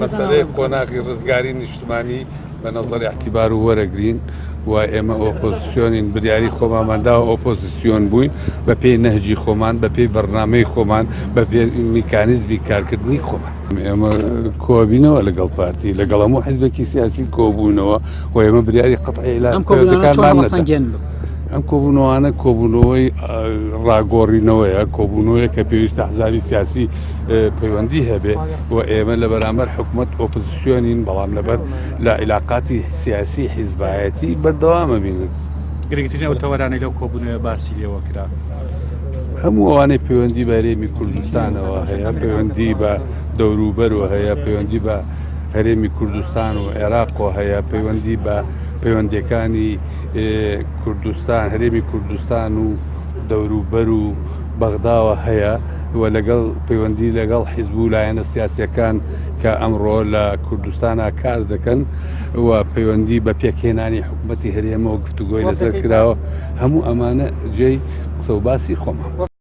مەسەلەی قۆناغی ڕزگاری نیشتمانی بە نەزەر احتیبار و وەرەگرین و ئێمە ئۆپۆزیسیۆنین بریاری خۆمانماندا ئۆپۆزیسیۆن بووین بە پێی نەهجی خۆمان بە پێی بەرنامەی خۆمان بە پێی میکانیزمی کارکردنی خۆمان ئێمە کۆبینەوە لەگەڵ پارتی لەگەڵ هەموو حیزبێکی سیاسی کۆبوونەوە و ئێمە بریاری قەتعی ئەم کۆبوونەوەانە کۆبوونەوەی ڕاگۆڕینەوەیە کۆبوونەوەیە کە پێویستە ئەحزابی سیاسی پەیوەندی هەبێ و ئێمە لە بەرامبەر حکوومەت ئۆپۆزیسیۆنین بەڵام لەبەر لە عیلاقاتی سیاسی حیزبایەتی بەردەوامە بینن. گرنگترین ئەو تەوەرانەی لەو کۆبوونەوە باسی لێوە کرا هەموو ئەوانەی پەیوەندی بە هەرێمی کوردستانەوە هەیە پەیوەندی بە دەوروبەرەوە هەیە پەیوەندی بە هەرێمی کوردستان و عێراقۆ هەیە پەیوەندی بە پەیوەندیەکانی کوردستان هەرێمی کوردستان و دەوروبەر و بەغداوە هەیە و لەگەڵ پەیوەندی لەگەڵ حیزب و لایەنە سیاسیەکان کە ئەمڕۆ لە کوردستانە کار دەکەن و پەیوەندی بە پێکهێنانی حکوومەتی هەرێمەوە گفتوگۆی لەسەر کراوە هەموو ئەمانە جێی قسە و باسی خۆمان.